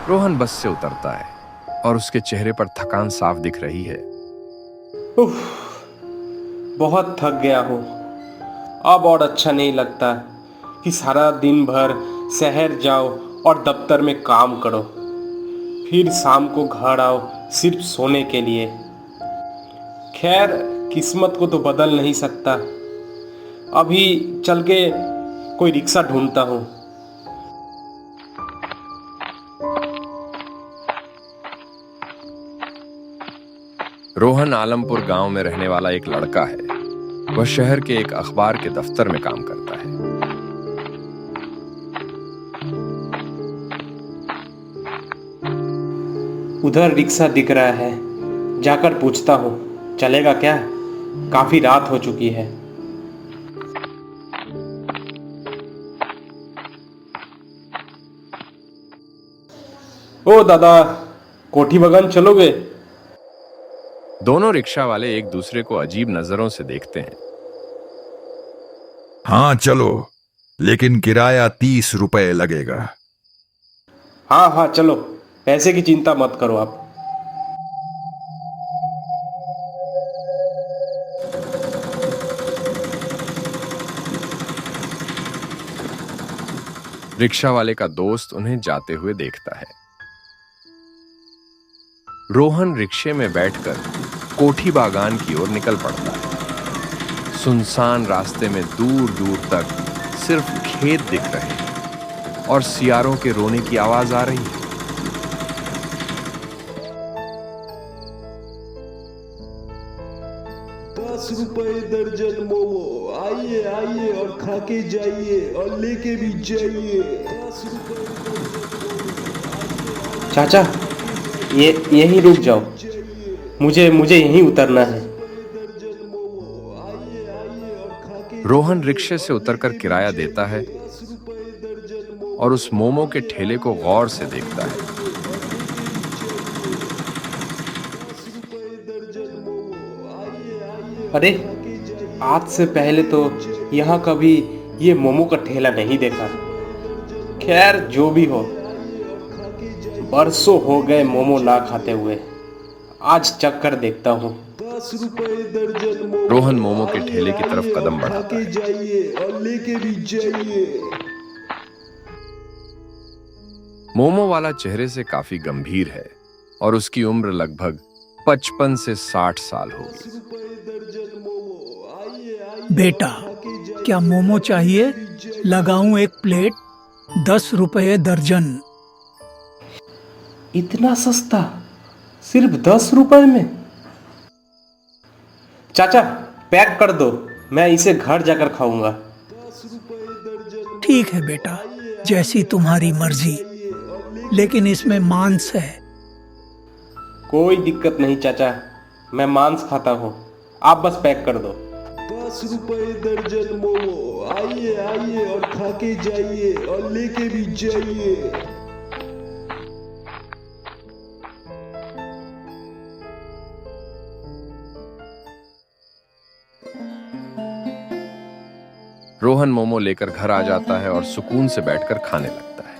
रोहन बस से उतरता है और उसके चेहरे पर थकान साफ दिख रही है। उफ, बहुत थक गया हूँ। अब और अच्छा नहीं लगता कि सारा दिन भर शहर जाओ और दफ्तर में काम करो, फिर शाम को घर आओ सिर्फ सोने के लिए। खैर, किस्मत को तो बदल नहीं सकता। अभी चल के कोई रिक्शा ढूंढता हूँ। रोहन आलमपुर गांव में रहने वाला एक लड़का है। वह शहर के एक अखबार के दफ्तर में काम करता है। उधर रिक्शा दिख रहा है, जाकर पूछता हूँ चलेगा क्या। काफी रात हो चुकी है। ओ दादा, कोठी बागान चलोगे? दोनों रिक्शा वाले एक दूसरे को अजीब नजरों से देखते हैं। हाँ चलो, लेकिन किराया 30 रुपए लगेगा। हाँ हाँ चलो, पैसे की चिंता मत करो आप। रिक्शा वाले का दोस्त उन्हें जाते हुए देखता है। रोहन रिक्शे में बैठकर कोठी बागान की ओर निकल पड़ता है। सुनसान रास्ते में दूर दूर तक सिर्फ खेत दिख रहे हैं और सियारों के रोने की आवाज आ रही है। 10 रुपए दर्जन मोमो, आइए आइए और खा के जाइए और लेके भी जाइए। 10 रुपए चाचा, ये यहीं रुक जाओ। मुझे यहीं उतरना है। दर्जन मोमो, आइए आइए और खा के रोहन रिक्शे से उतरकर किराया देता है 10 रुपए दर्जन मोमो। और उस मोमो के ठेले को गौर से देखता है। 10 रुपए दर्जन मोमो, आइए आइए। अरे, आज से पहले तो यहाँ कभी ये मोमो का ठेला नहीं देखा। खैर, जो भी हो, बरसों हो गए मोमो ना खाते हुए। आज चक्कर देखता हूँ। 10 रुपए दर्जन मोमो। रोहन मोमो के ठेले की तरफ कदम खा बढ़ाता के है। जाइए और लेके भी जाइए। मोमो वाला चेहरे से काफी गंभीर है और उसकी उम्र लगभग 55 से 60 साल होगी। 10 रुपए दर्जन मोमो, आइए आइए। बेटा, क्या मोमो चाहिए? लगाऊं एक प्लेट? 10 रुपए दर्जन। इतना सस्ता, सिर्फ 10 रुपए में? चाचा, पैक कर दो, मैं इसे घर जाकर खाऊंगा। 10 रुपए दर्जन। ठीक है बेटा, जैसी तुम्हारी मर्जी, लेकिन इसमें मांस है। कोई दिक्कत नहीं चाचा, मैं मांस खाता हूँ। आप बस पैक कर दो। 10 रुपए दर्जन मोमो, आइए आइए और खा के जाइए और लेके भी जाइए। रोहन मोमो लेकर घर आ जाता है और सुकून से बैठकर खाने लगता है।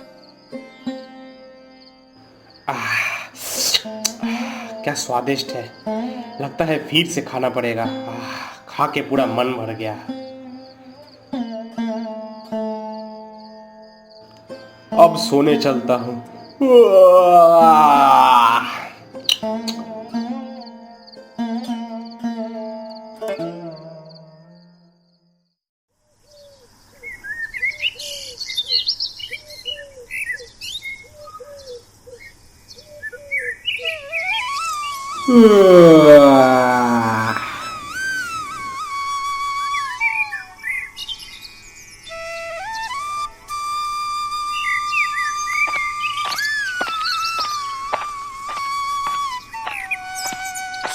क्या स्वादिष्ट है। लगता है फिर से खाना पड़ेगा। खा के पूरा मन भर गया। अब सोने चलता हूँ।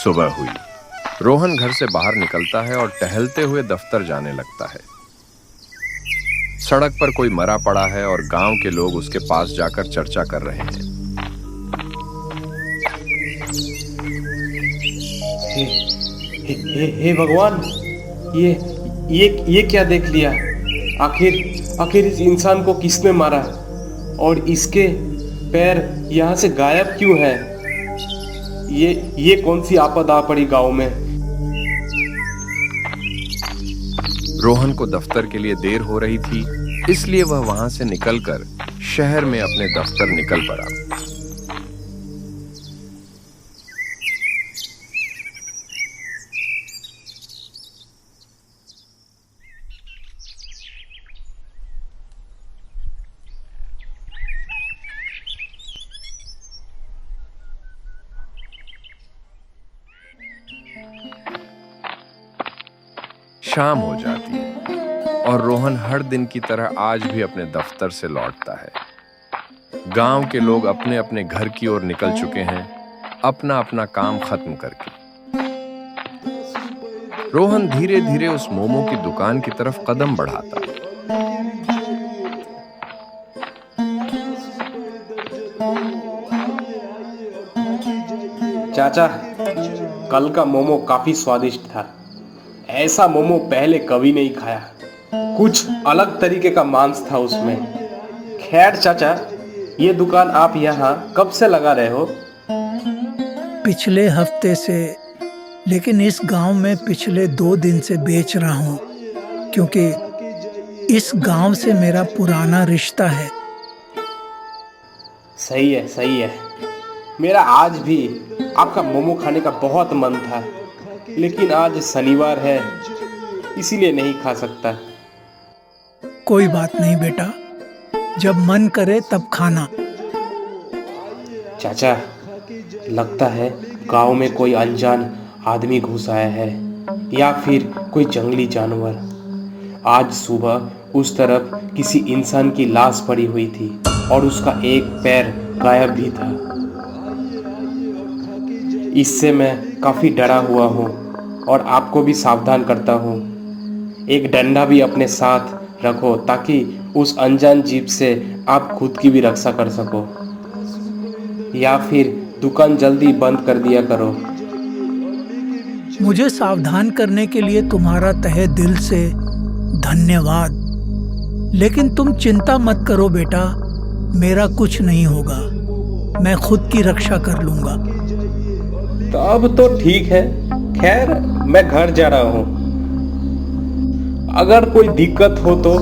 सुबह हुई। रोहन घर से बाहर निकलता है और टहलते हुए दफ्तर जाने लगता है। सड़क पर कोई मरा पड़ा है और गांव के लोग उसके पास जाकर चर्चा कर रहे हैं। हे भगवान, ये क्या देख लिया? आखिर इस इंसान को किसने मारा और इसके पैर यहाँ से गायब क्यों है? ये कौन सी आपदा आ पड़ी गांव में? रोहन को दफ्तर के लिए देर हो रही थी, इसलिए वह वहां से निकलकर शहर में अपने दफ्तर निकल पड़ा। शाम हो जाती है और रोहन हर दिन की तरह आज भी अपने दफ्तर से लौटता है। गांव के लोग अपने अपने घर की ओर निकल चुके हैं, अपना अपना काम खत्म करके। रोहन धीरे धीरे उस मोमो की दुकान की तरफ कदम बढ़ाता है। चाचा, कल का मोमो काफी स्वादिष्ट था। ऐसा मोमो पहले कभी नहीं खाया। कुछ अलग तरीके का मांस था उसमें। खैर चाचा, ये दुकान आप यहाँ कब से लगा रहे हो? पिछले हफ्ते से, लेकिन इस गांव में पिछले 2 दिन से बेच रहा हूँ, क्योंकि इस गांव से मेरा पुराना रिश्ता है। सही है। मेरा आज भी आपका मोमो खाने का बहुत मन था, लेकिन आज शनिवार है, इसीलिए नहीं खा सकता। कोई बात नहीं बेटा, जब मन करे तब खाना। चाचा, लगता है गांव में कोई अनजान आदमी घुस आया है या फिर कोई जंगली जानवर। आज सुबह उस तरफ किसी इंसान की लाश पड़ी हुई थी और उसका एक पैर गायब भी था। इससे मैं काफ़ी डरा हुआ हूँ और आपको भी सावधान करता हूँ। एक डंडा भी अपने साथ रखो ताकि उस अनजान जीव से आप खुद की भी रक्षा कर सको, या फिर दुकान जल्दी बंद कर दिया करो। मुझे सावधान करने के लिए तुम्हारा तहे दिल से धन्यवाद, लेकिन तुम चिंता मत करो बेटा, मेरा कुछ नहीं होगा। मैं खुद की रक्षा कर लूंगा। तब तो ठीक है। खैर, मैं घर जा रहा हूँ। अगर कोई दिक्कत हो तो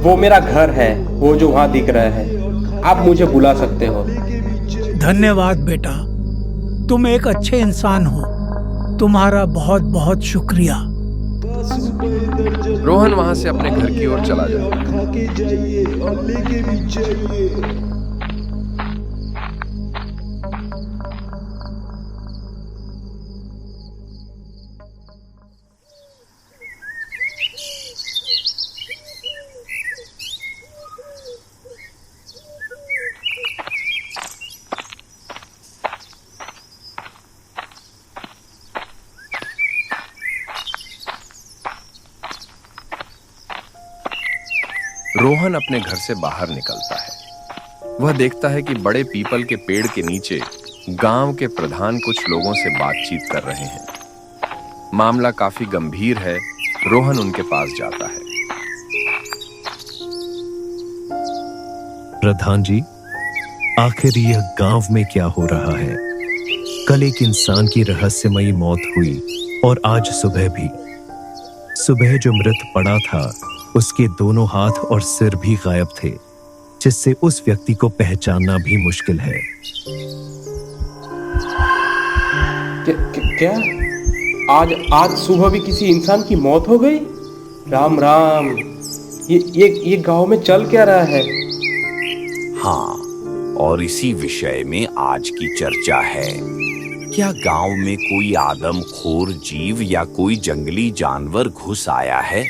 वो मेरा घर है, वो जो वहाँ दिख रहा है। आप मुझे बुला सकते हो। धन्यवाद बेटा, तुम एक अच्छे इंसान हो। तुम्हारा बहुत बहुत शुक्रिया। रोहन वहां से अपने घर की ओर चला जाता है। खा के जाइए और लेके भी जाइए। रोहन अपने घर से बाहर निकलता है। वह देखता है कि बड़े पीपल के पेड़ के नीचे गांव के प्रधान कुछ लोगों से बातचीत कर रहे हैं। मामला काफी गंभीर है। रोहन उनके पास जाता है। प्रधान जी, आखिर यह गांव में क्या हो रहा है? कल एक इंसान की रहस्यमयी मौत हुई और आज सुबह भी। सुबह जो मृत पड़ा था उसके दोनों हाथ और सिर भी गायब थे, जिससे उस व्यक्ति को पहचानना भी मुश्किल है। क्या आज सुबह भी किसी इंसान की मौत हो गई? राम राम, ये गांव में चल क्या रहा है? हाँ, और इसी विषय में आज की चर्चा है। क्या गांव में कोई आदमखोर जीव या कोई जंगली जानवर घुस आया है?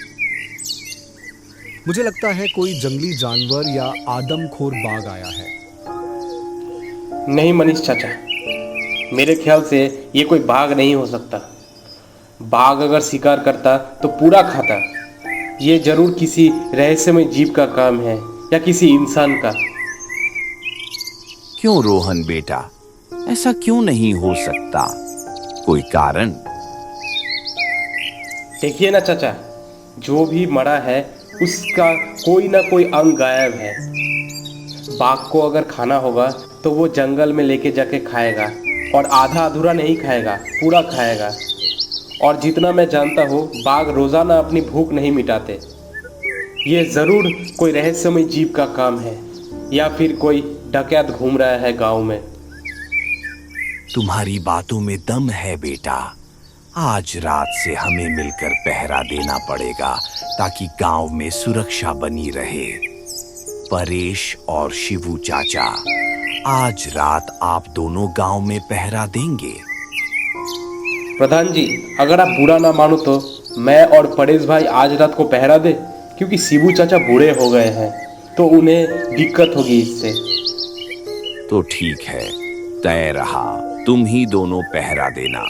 मुझे लगता है कोई जंगली जानवर या आदमखोर बाघ आया है। नहीं मनीष चाचा, मेरे ख्याल से ये कोई बाघ नहीं हो सकता। बाघ अगर शिकार करता तो पूरा खाता। ये जरूर किसी रहस्यमय जीव का काम है या किसी इंसान का। क्यों रोहन बेटा, ऐसा क्यों नहीं हो सकता? कोई कारण? देखिए ना चाचा, जो भी मरा है उसका कोई ना कोई अंग गायब है। बाघ को अगर खाना होगा तो वो जंगल में लेके जाके खाएगा, और आधा अधूरा नहीं खाएगा, पूरा खाएगा। और जितना मैं जानता हूँ, बाघ रोजाना अपनी भूख नहीं मिटाते। ये जरूर कोई रहस्यमय जीव का काम है, या फिर कोई डकैत घूम रहा है गांव में। तुम्हारी बातों में दम है बेटा। आज रात से हमें मिलकर पहरा देना पड़ेगा ताकि गांव में सुरक्षा बनी रहे। परेश और शिवू चाचा, आज रात आप दोनों गांव में पहरा देंगे। प्रधान जी, अगर आप बुरा ना मानो तो मैं और परेश भाई आज रात को पहरा दे, क्योंकि शिवू चाचा बूढ़े हो गए हैं तो उन्हें दिक्कत होगी इससे। तो ठीक है, तय रहा, तुम ही दोनों पहरा देना।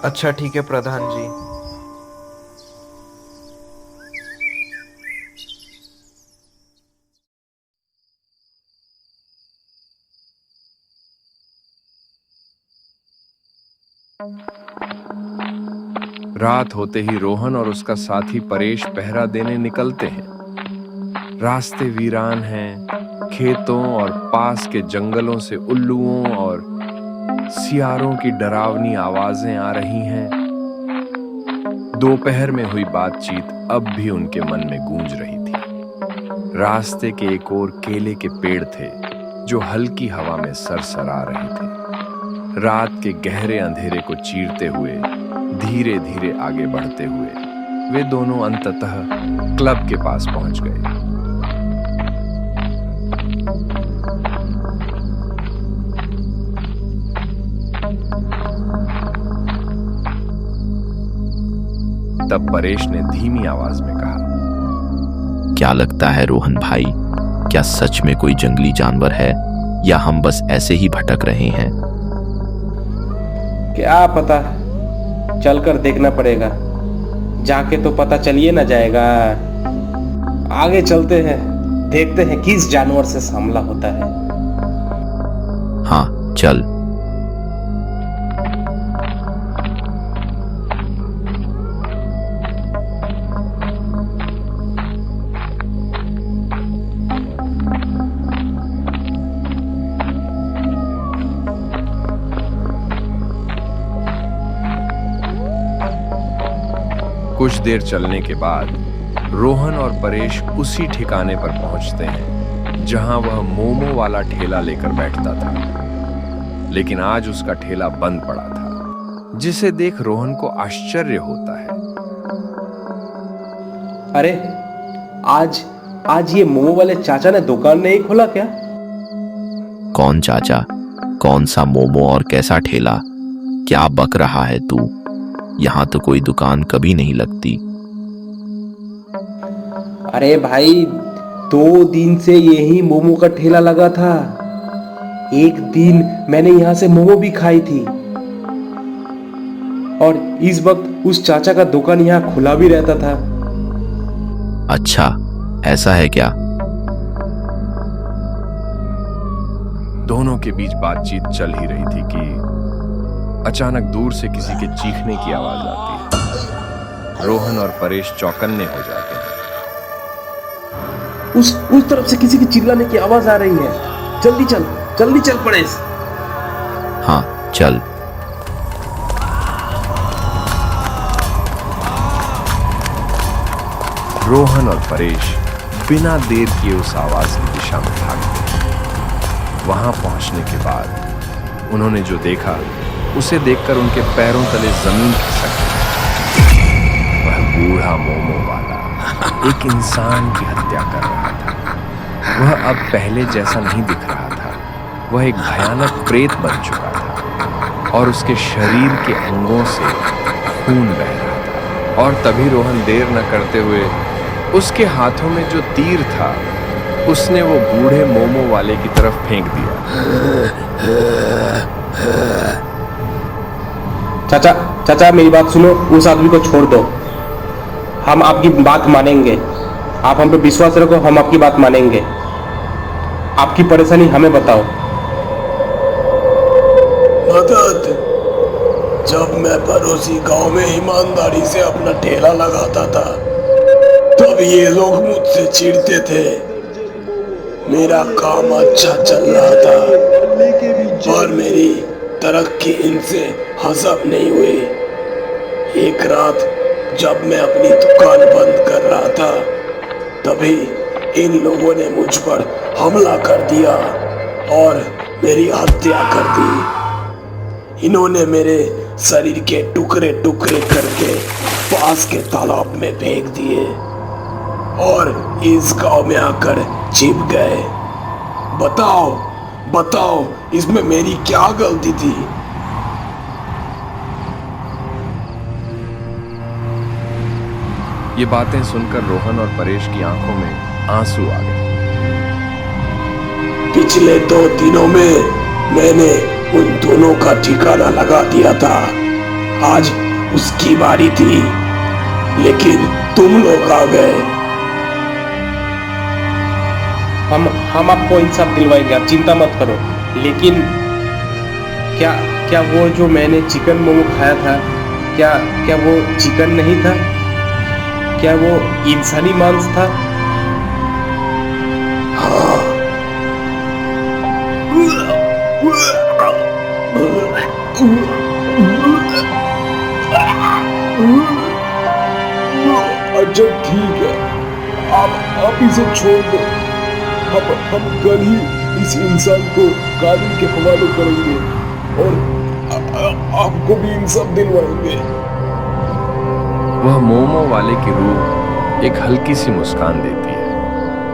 अच्छा ठीक है प्रधान जी। रात होते ही रोहन और उसका साथी परेश पहरा देने निकलते हैं। रास्ते वीरान हैं। खेतों और पास के जंगलों से उल्लुओं और सियारों की डरावनी आवाजें आ रही हैं। दोपहर में हुई बातचीत अब भी उनके मन में गूंज रही थी। रास्ते के एक ओर केले के पेड़ थे जो हल्की हवा में सरसरा रहे थे। रात के गहरे अंधेरे को चीरते हुए धीरे धीरे आगे बढ़ते हुए वे दोनों अंततः क्लब के पास पहुंच गए। तब परेश ने धीमी आवाज में कहा, क्या लगता है रोहन भाई, क्या सच में कोई जंगली जानवर है या हम बस ऐसे ही भटक रहे हैं? क्या पता, चलकर देखना पड़ेगा। जाके तो पता चलिए ना जाएगा। आगे चलते हैं, देखते हैं किस जानवर से हमला होता है। हाँ चल। कुछ देर चलने के बाद रोहन और परेश उसी ठिकाने पर पहुंचते हैं जहां वह मोमो वाला ठेला लेकर बैठता था। लेकिन आज उसका ठेला बंद पड़ा था, जिसे देख रोहन को आश्चर्य होता है। अरे आज ये मोमो वाले चाचा ने दुकान नहीं खोला क्या? कौन चाचा? कौन सा मोमो और कैसा ठेला? क्या बक रहा है तू? यहाँ तो कोई दुकान कभी नहीं लगती। अरे भाई, 2 दिन से यही मोमो का ठेला लगा था। एक दिन मैंने यहाँ से मोमो भी खाई थी, और इस वक्त उस चाचा का दुकान यहाँ खुला भी रहता था। अच्छा, ऐसा है क्या? दोनों के बीच बातचीत चल ही रही थी कि अचानक दूर से किसी के चीखने की आवाज आती है। रोहन और परेश चौकन्ने हो जाते हैं। उस तरफ से किसी के चिल्लाने की आवाज आ रही है। जल्दी चल परेश। हाँ चल। रोहन और परेश बिना देर किए उस आवाज की दिशा में भागते हैं। वहां पहुंचने के बाद उन्होंने जो देखा उसे देखकर उनके पैरों तले जमीन खिसक गई। वह बूढ़ा मोमो वाला एक इंसान की हत्या कर रहा था। वह अब पहले जैसा नहीं दिख रहा था। वह एक भयानक प्रेत बन चुका था और उसके शरीर के अंगों से खून बह रहा था। और तभी रोहन देर न करते हुए उसके हाथों में जो तीर था उसने वो बूढ़े मोमो वाले की तरफ फेंक दिया। चाचा चाचा मेरी बात सुनो, उस आदमी को छोड़ दो। हम आपकी बात मानेंगे, आप हम पे विश्वास रखो, हम आपकी बात मानेंगे। आपकी परेशानी हमें बताओ। मदद। जब मैं पड़ोसी गांव में ईमानदारी से अपना ठेला लगाता था, तब ये लोग मुझसे चिढ़ते थे। मेरा काम अच्छा चल रहा था और मेरी तरक्की इनसे हजम नहीं हुई। एक रात जब मैं अपनी दुकान बंद कर रहा था, तभी इन लोगों ने मुझ पर हमला कर दिया और मेरी हत्या कर दी। इन्होंने मेरे शरीर के टुकड़े टुकड़े करके पास के तालाब में फेंक दिए और इस गांव में आकर छिप गए। बताओ बताओ, इसमें मेरी क्या गलती थी? ये बातें सुनकर रोहन और परेश की आंखों में आंसू आ गए। पिछले 2 दिनों में मैंने उन दोनों का ठिकाना लगा दिया था। आज उसकी बारी थी, लेकिन तुम लोग आ गए। हम आपको इंसाफ दिलवाएंगे, आप चिंता मत करो। लेकिन क्या वो जो मैंने चिकन मोमो खाया था, क्या वो चिकन नहीं था? क्या वो इंसानी मांस था? हाँ। अच्छा ठीक है, आप इसे छोड़ दो। हम कल ही इस इंसान को कानून के हवाले करेंगे और आपको भी इंसाफ दिलवाएंगे। वह मोमो वाले की रूह एक हल्की सी मुस्कान देती है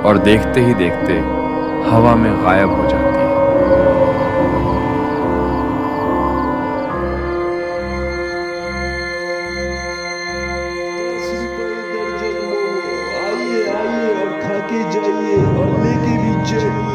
और देखते ही देखते हवा में गायब हो जाती है। आइए आइए और खा के जाइए और लेके भी जाइए।